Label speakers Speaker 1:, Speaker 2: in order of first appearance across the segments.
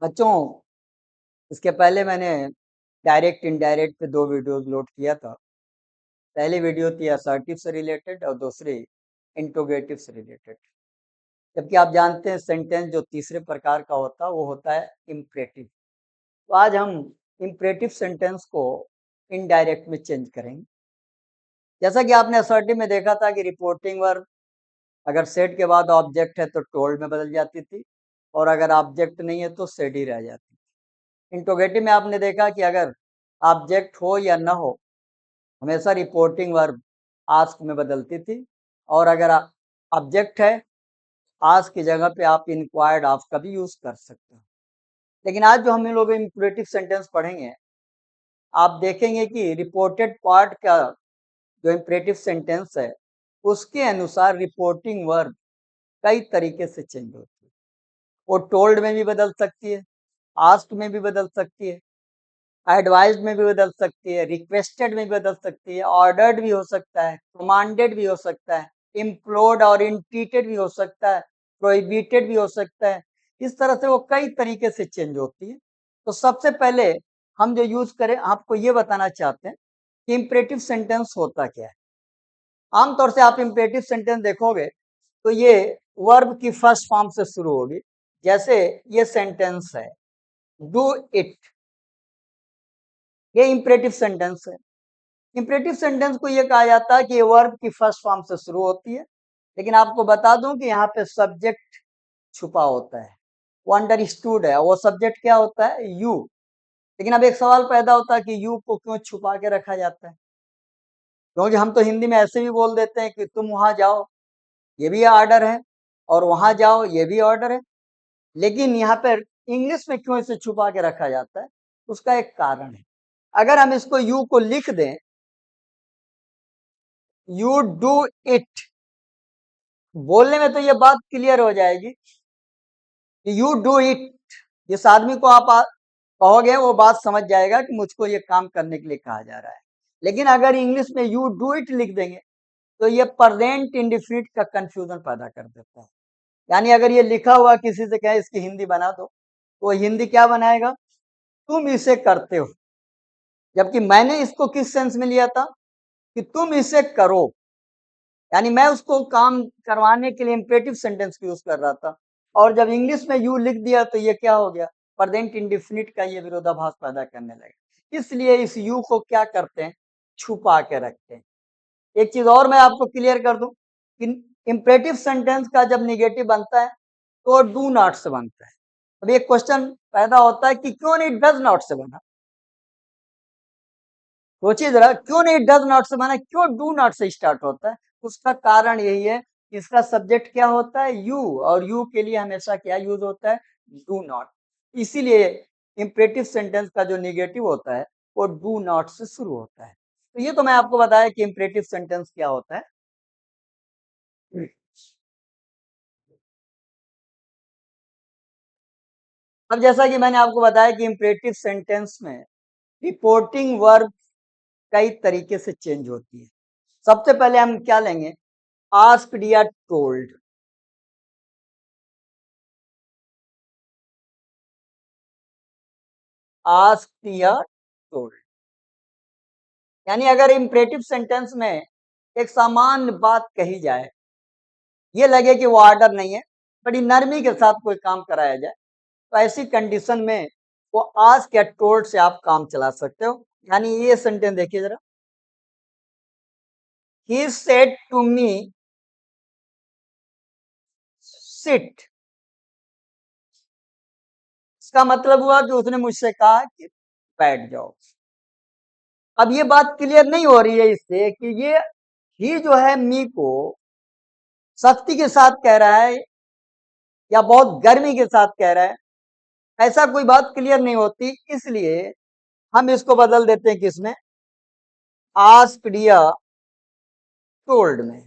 Speaker 1: बच्चों, इसके पहले मैंने डायरेक्ट इनडायरेक्ट पे 2 वीडियोस लोड किया था। पहली वीडियो थी असर्टिव से रिलेटेड और दूसरी इंट्रोगेटिव से रिलेटेड। जबकि आप जानते हैं सेंटेंस जो तीसरे प्रकार का होता है वो होता है इम्परेटिव। तो आज हम इम्परेटिव सेंटेंस को इनडायरेक्ट में चेंज करेंगे। जैसा कि आपने असर्टिव में देखा था कि रिपोर्टिंग वर्ब अगर सेड के बाद ऑब्जेक्ट है तो टोल्ड में बदल जाती थी, और अगर ऑब्जेक्ट नहीं है तो सेड ही रह जाती थी। इंट्रोगेटिव में आपने देखा कि अगर ऑब्जेक्ट हो या ना हो, हमेशा रिपोर्टिंग वर्ब आस्क में बदलती थी, और अगर ऑब्जेक्ट है, आस्क की जगह पे आप इंक्वायर्ड ऑफ का भी यूज कर सकते हो। लेकिन आज जो हम लोग इंपरेटिव सेंटेंस पढ़ेंगे, आप देखेंगे कि रिपोर्टेड पार्ट का जो इंपरेटिव सेंटेंस है उसके अनुसार रिपोर्टिंग वर्ब कई तरीके से चेंज होती है। वो टोल्ड में भी बदल सकती है, आस्क्ड में भी बदल सकती है, एडवाइज्ड में भी बदल सकती है, रिक्वेस्टेड में भी बदल सकती है, ऑर्डर्ड भी हो सकता है, कमांडेड भी हो सकता है, इम्प्लोर्ड और इंटीटेड भी हो सकता है, प्रोहिबिटेड भी हो सकता है। इस तरह से वो कई तरीके से चेंज होती है। तो सबसे पहले हम जो यूज करें, आपको ये बताना चाहते हैं कि इंपरेटिव सेंटेंस होता क्या है। आमतौर से आप इंपरेटिव सेंटेंस देखोगे तो ये वर्ब की फर्स्ट फॉर्म से शुरू होगी। जैसे ये सेंटेंस है, डू इट, ये इंपरेटिव सेंटेंस है। इंपरेटिव सेंटेंस को ये कहा जाता है कि ये वर्ब की फर्स्ट फॉर्म से शुरू होती है, लेकिन आपको बता दूं कि यहाँ पे सब्जेक्ट छुपा होता है, वो अंडरस्टूड है। वो सब्जेक्ट क्या होता है? यू। लेकिन अब एक सवाल पैदा होता है कि यू को क्यों छुपा के रखा जाता है? क्योंकि हम तो हिंदी में ऐसे भी बोल देते हैं कि तुम वहां जाओ, ये भी ऑर्डर है, और वहां जाओ ये भी ऑर्डर है। लेकिन यहाँ पर इंग्लिश में क्यों इसे छुपा के रखा जाता है? उसका एक कारण है। अगर हम इसको यू को लिख दें, यू डू इट, बोलने में तो ये बात क्लियर हो जाएगी कि यू डू इट। जिस आदमी को आप कहोगे वो बात समझ जाएगा कि मुझको ये काम करने के लिए कहा जा रहा है। लेकिन अगर इंग्लिश में यू डू इट लिख देंगे तो ये प्रेजेंट इंडिफिनिट का कंफ्यूजन पैदा कर देता है। यानी अगर ये लिखा हुआ किसी से कहे इसकी हिंदी बना दो, तो हिंदी क्या बनाएगा? तुम इसे करते हो। जबकि मैंने इसको किस सेंस में लिया था कि तुम इसे करो, यानी मैं उसको काम करवाने के लिए इंपेरेटिव सेंटेंस यूज कर रहा था। और जब इंग्लिश में यू लिख दिया तो ये क्या हो गया? प्रेजेंट इंडिफिनिट का ये विरोधाभास पैदा करने लगा। इसलिए इस यू को क्या करते हैं? छुपा के रखते हैं। एक चीज और मैं आपको क्लियर कर दूं कि इंपेरेटिव सेंटेंस का जब निगेटिव बनता है तो डू नॉट से बनता है। अब एक क्वेश्चन पैदा होता है कि क्यों नहीं डज नॉट से बना? सोचिए जरा, क्यों नहीं डज नॉट से बना, क्यों डू नॉट से स्टार्ट होता है? उसका कारण यही है कि इसका सब्जेक्ट क्या होता है? यू, और यू के लिए हमेशा क्या यूज होता है? Do not. इसीलिए इंपरेटिव सेंटेंस का जो निगेटिव होता है वो डू नॉट से शुरू होता है। तो ये तो मैं आपको बताया कि इंपरेटिव सेंटेंस क्या होता है। अब जैसा कि मैंने आपको बताया कि इंपरेटिव सेंटेंस में रिपोर्टिंग वर्ब कई तरीके से चेंज होती है। सबसे पहले हम क्या लेंगे? आस्क्ड या टोल्ड। आस्क्ड या टोल्ड, यानी अगर इंपरेटिव सेंटेंस में एक सामान्य बात कही जाए, ये लगे कि वो ऑर्डर नहीं है, बड़ी नरमी के साथ कोई काम कराया जाए, तो ऐसी कंडीशन में वो आस्क या टोल्ड से आप काम चला सकते हो। यानी ये सेंटेंस देखिए जरा, he said to me sit. इसका मतलब हुआ कि उसने मुझसे कहा कि बैठ जाओ। अब ये बात क्लियर नहीं हो रही है इससे कि ये ही जो है मी को सख्ती के साथ कह रहा है या बहुत गर्मी के साथ कह रहा है, ऐसा कोई बात क्लियर नहीं होती। इसलिए हम इसको बदल देते हैं किसमें? आस्क्ड या टोल्ड में।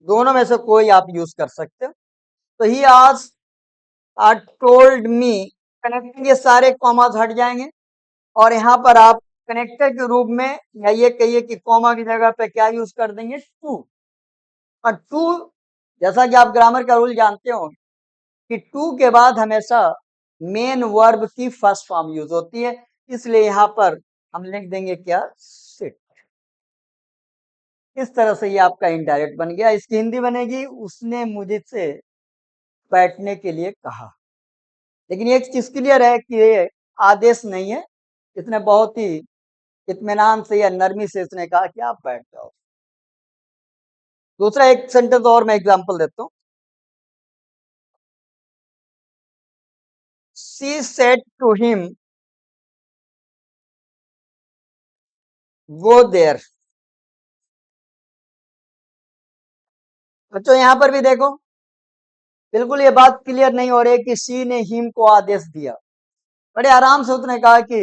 Speaker 1: दोनों में से कोई आप यूज कर सकते हो। तो he asked told me, connecting ये सारे कॉमास हट जाएंगे, और यहाँ पर आप कनेक्टर के रूप में या ये कहिए कि कॉमा की जगह पे क्या यूज कर देंगे? टू। और टू, जैसा कि आप ग्रामर का रूल जानते हो कि टू के बाद हमेशा मेन वर्ब की फर्स्ट फॉर्म यूज होती है, इसलिए यहां पर हम लिख देंगे क्या, सिट। इस तरह से ये आपका इनडायरेक्ट बन गया। इसकी हिंदी बनेगी, उसने मुझसे बैठने के लिए कहा। लेकिन एक चीज क्लियर है कि ये आदेश नहीं है, इसने बहुत ही इत्मीनान से या नरमी से इसने कहा कि आप बैठ जाओ। दूसरा एक सेंटेंस और मैं एग्जांपल देता हूं। She said to him go there. बच्चों यहां पर भी देखो, बिल्कुल ये बात क्लियर नहीं हो रही है कि शी ने हिम को आदेश दिया। बड़े आराम से उसने कहा कि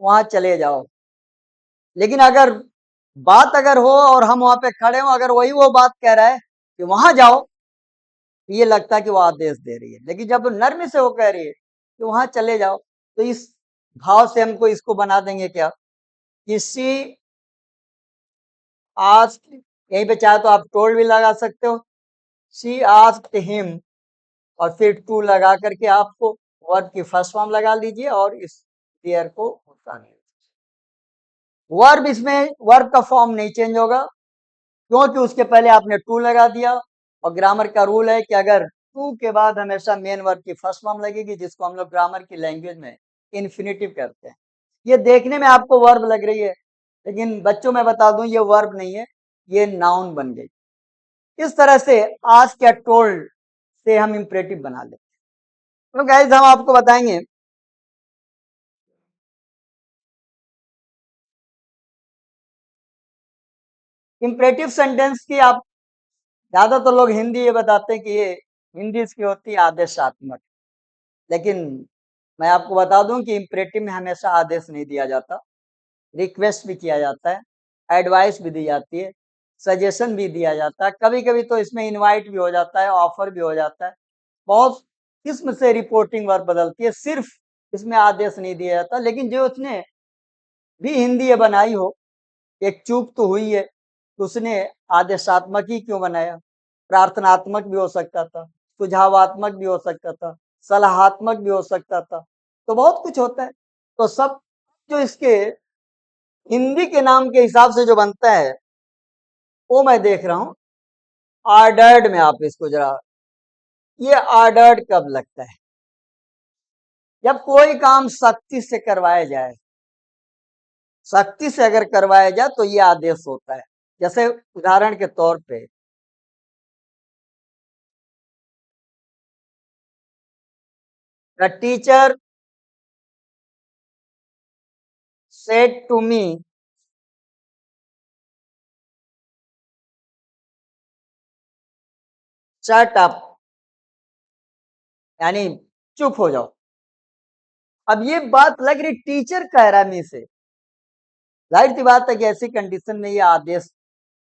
Speaker 1: वहां चले जाओ। लेकिन अगर बात अगर हो और हम वहां पे खड़े हो, अगर वही वो बात कह रहा है कि वहां जाओ, तो ये लगता है कि वो आदेश दे रही है। लेकिन जब नर्म से वो कह रही है कि वहां चले जाओ, तो इस भाव से हमको इसको बना देंगे क्या, कि शी आस्क्ड, यहीं पे चाहे तो आप टोल्ड भी लगा सकते हो, शी आस्क्ड हिम, और फिर टू लगा करके आपको वर्ब की फर्स्ट फॉर्म लगा लीजिए और इस क्लियर को हटा दीजिए। वर्ब इसमें वर्ब का फॉर्म नहीं चेंज होगा, क्योंकि उसके पहले आपने टू लगा दिया। और ग्रामर का रूल है कि अगर टू के बाद हमेशा मेन वर्ब की फर्स्ट फॉर्म लगेगी, जिसको हम लोग ग्रामर की लैंग्वेज में इन्फिनिटिव करते हैं। ये देखने में आपको वर्ब लग रही है, लेकिन बच्चों मैं बता दूं ये वर्ब नहीं है, ये नाउन बन गई। इस तरह से आस्क या टोल्ड से हम इंपरेटिव बना लेते हैं। तो गाइस हम आपको बताएंगे इंपरेटिव सेंटेंस की। आप ज्यादातर लोग हिंदी ये बताते हैं कि ये हिंदी इसकी होती है आदेशात्मक, लेकिन मैं आपको बता दूं कि इंपरेटिव में हमेशा आदेश नहीं दिया जाता, रिक्वेस्ट भी किया जाता है, एडवाइस भी दी जाती है, सजेशन भी दिया जाता है, कभी कभी तो इसमें इनवाइट भी हो जाता है, ऑफर भी हो जाता है। बहुत किस्म से रिपोर्टिंग वर्ब बदलती है, सिर्फ इसमें आदेश नहीं दिया जाता। लेकिन जो उसने भी हिंदी ये बनाई हो, एक चूक तो हुई है, तो उसने आदेशात्मक ही क्यों बनाया, प्रार्थनात्मक भी हो सकता था, सुझावात्मक भी हो सकता था, सलाहात्मक भी हो सकता था, तो बहुत कुछ होता है। तो सब जो इसके हिंदी के नाम के हिसाब से जो बनता है, वो मैं देख रहा हूं ऑर्डर्ड में। आप इसको जरा, ये ऑर्डर्ड कब लगता है, जब कोई काम सख्ती से करवाया जाए, सख्ती से अगर करवाया जाए तो ये आदेश होता है। जैसे उदाहरण के तौर पे, the teacher said to me, shut up, यानी चुप हो जाओ। अब ये बात लग रही टीचर कह रहा है मी से, जाहिर सी बात है कि ऐसी कंडीशन में ये आदेश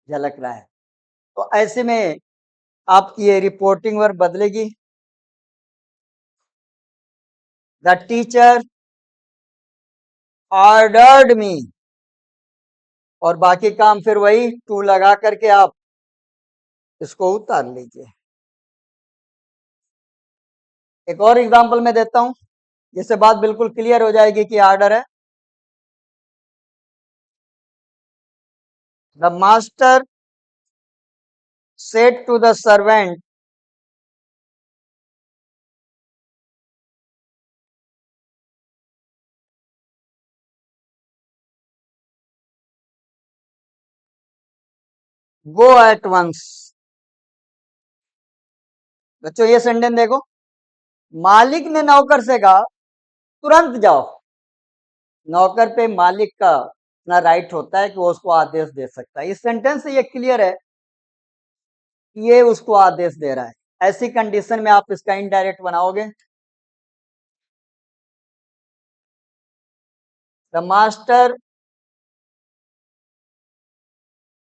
Speaker 1: झलक रहा है। तो ऐसे में आपकी ये रिपोर्टिंग वर्ब बदलेगी, द टीचर ऑर्डर्ड मी, और बाकी काम फिर वही टू लगा करके आप इसको उतार लीजिए। एक और एग्जांपल मैं देता हूं, जिससे बात बिल्कुल क्लियर हो जाएगी कि ऑर्डर है। The master said to the servant, go at once. बच्चों ये सेंटेंस देखो, मालिक ने नौकर से कहा तुरंत जाओ। नौकर पे मालिक का ना राइट होता है कि वो उसको आदेश दे सकता है। इस सेंटेंस से ये क्लियर है कि ये उसको आदेश दे रहा है। ऐसी कंडीशन में आप इसका इनडायरेक्ट बनाओगे, the master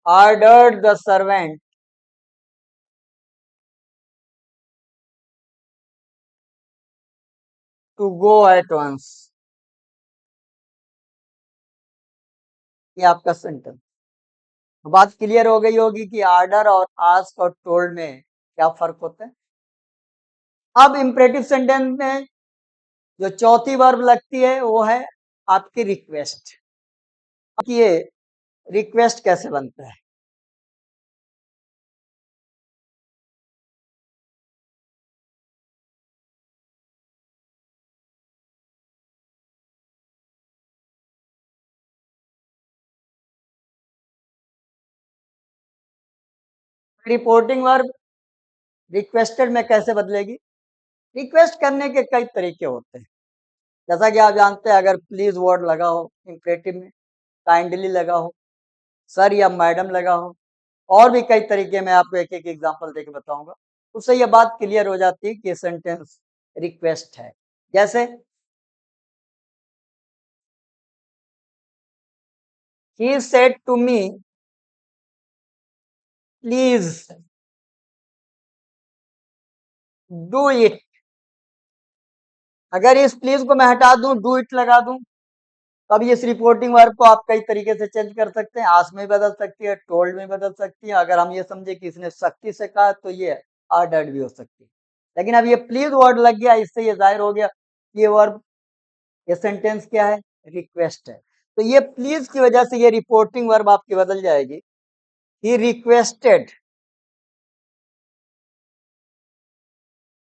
Speaker 1: ordered the servant to go at once. ये आपका सेंटेंस। बात क्लियर हो गई होगी कि ऑर्डर और आस्क और टोल्ड में क्या फर्क होता है। अब इंपरेटिव सेंटेंस में जो चौथी वर्ब लगती है वो है आपकी रिक्वेस्ट। अब ये रिक्वेस्ट कैसे बनता है? रिपोर्टिंग वर्ब रिक्वेस्टेड में कैसे बदलेगी? रिक्वेस्ट करने के कई तरीके होते हैं। जैसा कि आप जानते हैं, अगर प्लीज वर्ड लगा हो इंपरेटिव में, काइंडली लगा हो, सर या मैडम लगा हो, और भी कई तरीके में आपको एक एक एग्जांपल देके बताऊंगा, उससे यह बात क्लियर हो जाती है कि सेंटेंस रिक्वेस्ट है। जैसे he said to me please do it. अगर इस प्लीज को मैं हटा दूं, डू इट लगा दूं, तब इस रिपोर्टिंग वर्ब को आप कई तरीके से चेंज कर सकते हैं। आस्क में बदल सकती है, टोल्ड में बदल सकती है। अगर हम ये समझे कि इसने सख्ती से कहा तो ये ऑर्डर्ड भी हो सकती है। लेकिन अब ये प्लीज वर्ड लग गया, इससे ये जाहिर हो गया ये वर्ब, ये सेंटेंस क्या है? रिक्वेस्ट है। तो ये प्लीज की वजह से ये रिपोर्टिंग वर्ब आपकी बदल जाएगी। ही रिक्वेस्टेड,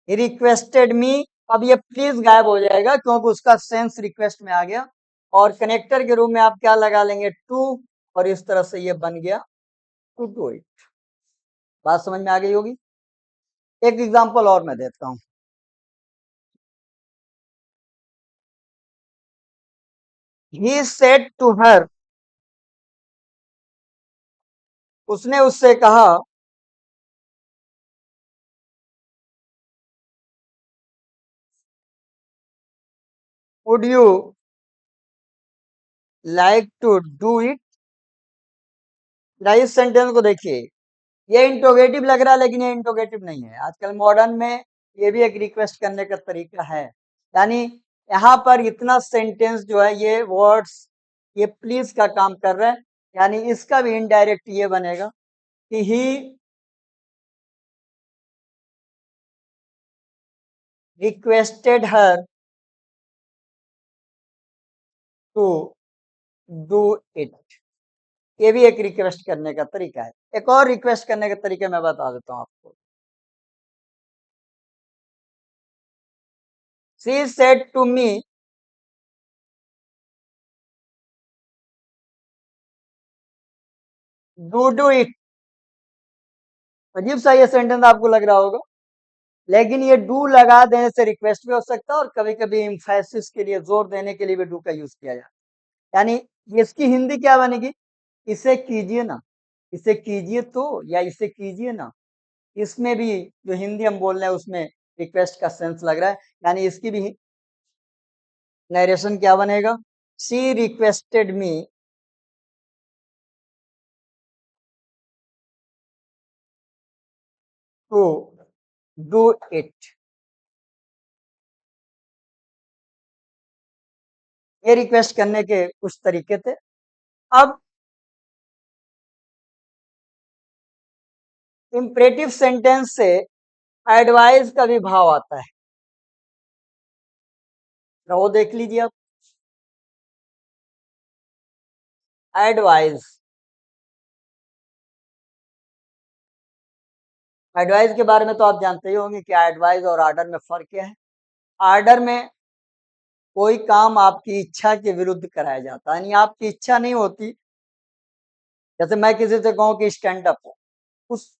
Speaker 1: ही रिक्वेस्टेड मी। अब ये प्लीज गायब हो जाएगा क्योंकि उसका सेंस रिक्वेस्ट में आ गया, और कनेक्टर के रूप में आप क्या लगा लेंगे? टू, और इस तरह से ये बन गया टू डू इट। बात समझ में आ गई होगी। एक एग्जांपल और मैं देता हूं। ही सेड टू हर, उसने उससे कहा, would you like to do it. इस सेंटेंस को देखिए, ये इंटरोगेटिव लग रहा है लेकिन ये इंटरोगेटिव नहीं है। आजकल मॉडर्न में ये भी एक रिक्वेस्ट करने का तरीका है। यानी यहाँ पर इतना सेंटेंस जो है ये वर्ड्स, ये प्लीज का काम कर रहा है। यानी इसका भी इनडायरेक्ट ये बनेगा कि he requested her to do it. ये भी एक रिक्वेस्ट करने का तरीका है। एक और रिक्वेस्ट करने का तरीका मैं बता देता हूं आपको। She said to me, do it. अजीब सा ये सेंटेंस आपको लग रहा होगा, लेकिन ये डू लगा देने से रिक्वेस्ट भी हो सकता है, और कभी कभी इम्फेसिस के लिए, जोर देने के लिए भी डू का यूज किया जाता है। यानी इसकी हिंदी क्या बनेगी? इसे कीजिए ना, इसे कीजिए तो, या इसे कीजिए ना। इसमें भी जो हिंदी हम बोल रहे हैं उसमें रिक्वेस्ट का सेंस लग रहा है। यानी इसकी भी नरेशन क्या बनेगा? She requested me to do it. ये रिक्वेस्ट करने के कुछ तरीके थे। अब इंपरेटिव सेंटेंस से एडवाइस का भी भाव आता है, तो वो देख लीजिए आप। एडवाइस, एडवाइस के बारे में तो आप जानते ही होंगे कि एडवाइस और आर्डर में फर्क क्या है। आर्डर में कोई काम आपकी इच्छा के विरुद्ध कराया जाता है, यानी आपकी इच्छा नहीं होती। जैसे मैं किसी से कहूँ कि स्टैंड अप हो, उस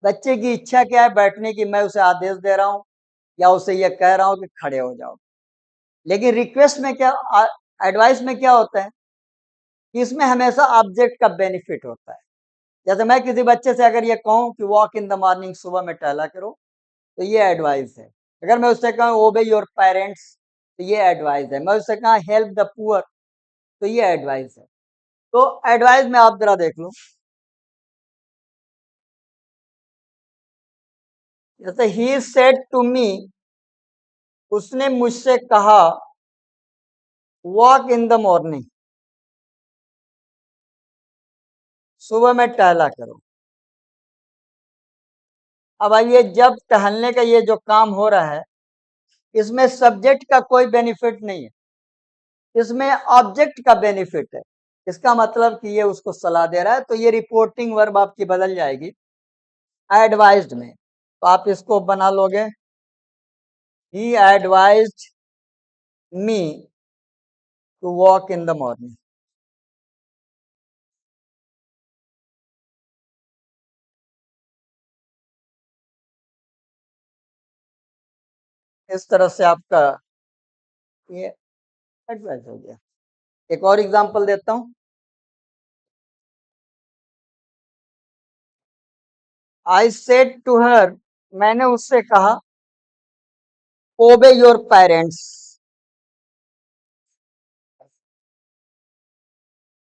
Speaker 1: बच्चे की इच्छा क्या है बैठने की, मैं उसे आदेश दे रहा हूँ या उसे यह कह रहा हूँ कि खड़े हो जाओ। लेकिन रिक्वेस्ट में क्या, एडवाइस में क्या होता है कि इसमें हमेशा ऑब्जेक्ट का बेनिफिट होता है। जैसे मैं किसी बच्चे से अगर ये कहूँ कि वॉक इन द मॉर्निंग, सुबह में टहला करो, तो ये एडवाइस है। अगर मैं उससे कहूँ ओबे योर पेरेंट्स, तो ये एडवाइस है। मैं उससे कहा हेल्प द पुअर, तो ये एडवाइस है। तो एडवाइस में आप जरा देख लो, जैसे ही सेड टू मी, उसने मुझसे कहा वॉक इन द मॉर्निंग, सुबह में टहला करो। अब ये जब टहलने का ये जो काम हो रहा है, इसमें सब्जेक्ट का कोई बेनिफिट नहीं है, इसमें ऑब्जेक्ट का बेनिफिट है। इसका मतलब कि ये उसको सलाह दे रहा है, तो ये रिपोर्टिंग वर्ब आपकी बदल जाएगी एडवाइज्ड में। तो आप इसको बना लोगे, he advised me to walk in the morning. इस तरह से आपका ये एडवाइस हो गया। एक और एग्जांपल देता हूं। आई सेड टू हर, मैंने उससे कहा, ओबे योर पेरेंट्स,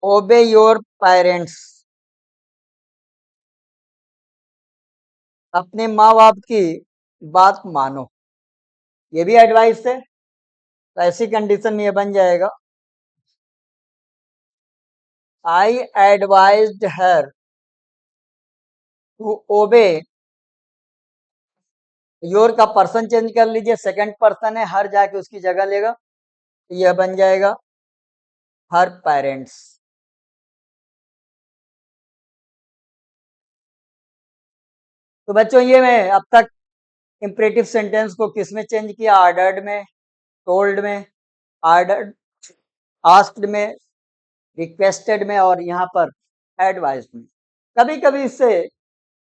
Speaker 1: ओबे योर पेरेंट्स, अपने माँ बाप की बात मानो। ये भी एडवाइस है, तो ऐसी कंडीशन में ये बन जाएगा, I advised her to obey, your का पर्सन चेंज कर लीजिए, सेकंड पर्सन है, हर जाके उसकी जगह लेगा, तो यह बन जाएगा हर पेरेंट्स। तो बच्चों ये मैं अब तक इंपरेटिव सेंटेंस को किस में चेंज किया, ऑर्डर्ड में, टोल्ड में, ऑर्डर्ड, आस्क्ड में, रिक्वेस्टेड में, और यहाँ पर एडवाइस में। कभी कभी इससे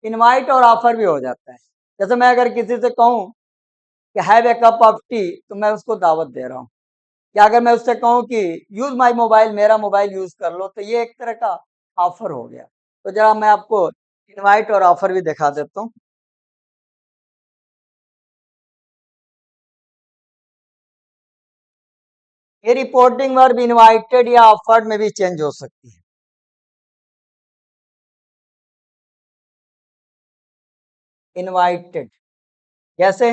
Speaker 1: इनवाइट और ऑफर भी हो जाता है। जैसे मैं अगर किसी से कहूँ कि have a cup of T, तो मैं उसको दावत दे रहा हूँ। या अगर मैं उससे कहूँ कि यूज माई मोबाइल, मेरा मोबाइल यूज कर लो, तो ये एक तरह का ऑफर हो गया। तो जरा मैं आपको इनवाइट और ऑफर भी दिखा देता हूँ। ये रिपोर्टिंग वर्ब इनवाइटेड या ऑफर्ड में भी चेंज हो सकती है। इनवाइटेड जैसे,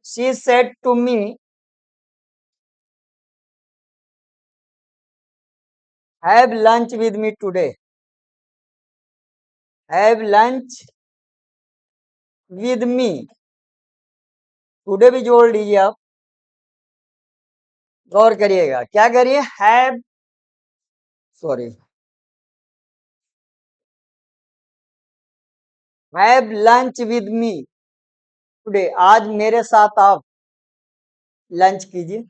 Speaker 1: she said to me, have lunch with me today, have lunch with me, today भी जोड़ लीजिए आप। गौर करिएगा, क्या करिए, have, sorry, have lunch with me today, आज मेरे साथ आप लंच कीजिए।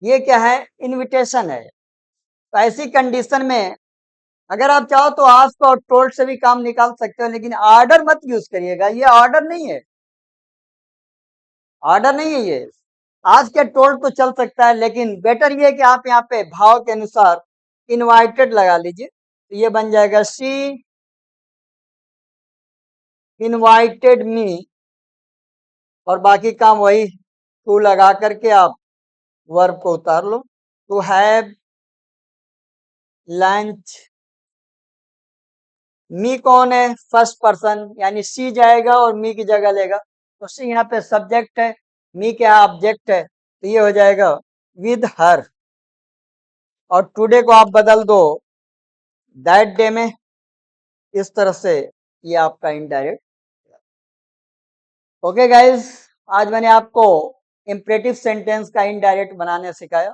Speaker 1: ये क्या है, इनविटेशन है। तो ऐसी कंडीशन में अगर आप चाहो तो आस्क और टोल्ड से भी काम निकाल सकते हो, लेकिन ऑर्डर मत यूज करिएगा, ये ऑर्डर नहीं है, ऑर्डर नहीं है ये। आज के टोल्ड तो चल सकता है, लेकिन बेटर ये है कि आप यहाँ पे भाव के अनुसार इनवाइटेड लगा लीजिए, तो ये बन जाएगा, शी इनवाइटेड मी, और बाकी काम वही टू लगा करके आप वर्ब को उतार लो। टू हैव लंच, मी कौन है, फर्स्ट पर्सन, यानी सी जाएगा और मी की जगह लेगा, तो सी यहाँ पे सब्जेक्ट है, मी क्या ऑब्जेक्ट है, तो ये हो जाएगा विद हर। और टुडे को आप बदल दो दैट डे में। इस तरह से ये आपका इनडायरेक्ट। ओके गाइस, आज मैंने आपको इंपरेटिव सेंटेंस का इनडायरेक्ट बनाने सिखाया।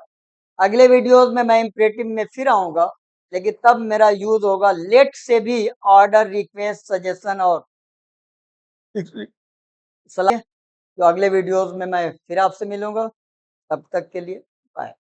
Speaker 1: अगले वीडियोस में मैं इंपरेटिव में फिर आऊंगा, लेकिन तब मेरा यूज होगा लेट से भी ऑर्डर, रिक्वेस्ट, सजेशन और सलाह। तो अगले वीडियोस में मैं फिर आपसे मिलूंगा, तब तक के लिए बाय।